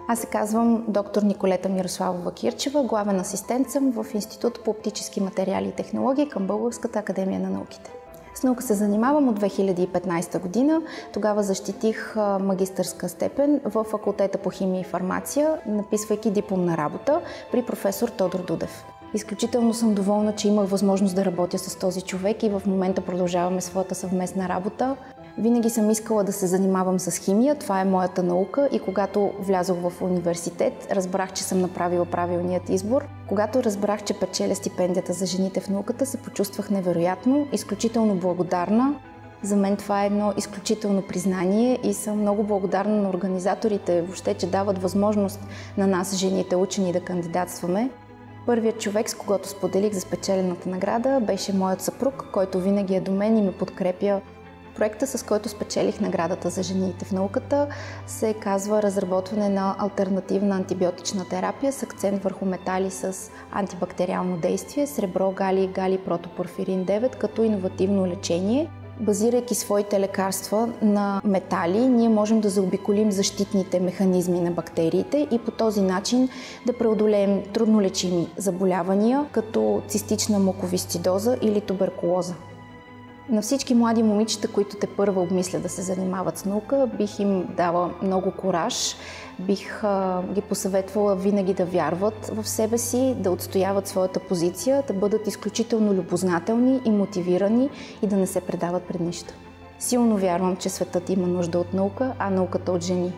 Аз се казвам доктор Николета Мирославова Кирчева, главен асистент съм в Институт по оптически материали и технологии към Българската академия на науките. С наука се занимавам от 2015 година. Тогава защитих магистърска степен в факултета по химия и фармация, написвайки дипломна работа при професор Тодор Дудев. Изключително съм доволна, че имах възможност да работя с този човек и в момента продължаваме своята съвместна работа. Винаги съм искала да се занимавам с химия, това е моята наука и когато влязох в университет, разбрах, че съм направила правилният избор. Когато разбрах, че печеля стипендията за жените в науката, се почувствах невероятно, изключително благодарна. За мен това е едно изключително признание и съм много благодарна на организаторите, въобще, че дават възможност на нас, жените учени, да кандидатстваме. Първият човек, с когото споделих за спечелената награда, беше моят съпруг, който винаги е до мен и ме подкрепя. Проектът, с който спечелих наградата за жените в науката, се казва разработване на алтернативна антибиотична терапия с акцент върху метали с антибактериално действие, сребро, галий, галий-протопорфирин 9 като иновативно лечение. Базирайки своите лекарства на метали, ние можем да заобиколим защитните механизми на бактериите и по този начин да преодолеем труднолечими заболявания, като цистична муковисцидоза или туберкулоза. На всички млади момичета, които тепърва обмислят да се занимават с наука, бих им дала много кураж, бих ги посъветвала винаги да вярват в себе си, да отстояват своята позиция, да бъдат изключително любознателни и мотивирани и да не се предават пред нищо. Силно вярвам, че светът има нужда от наука, а науката от жени.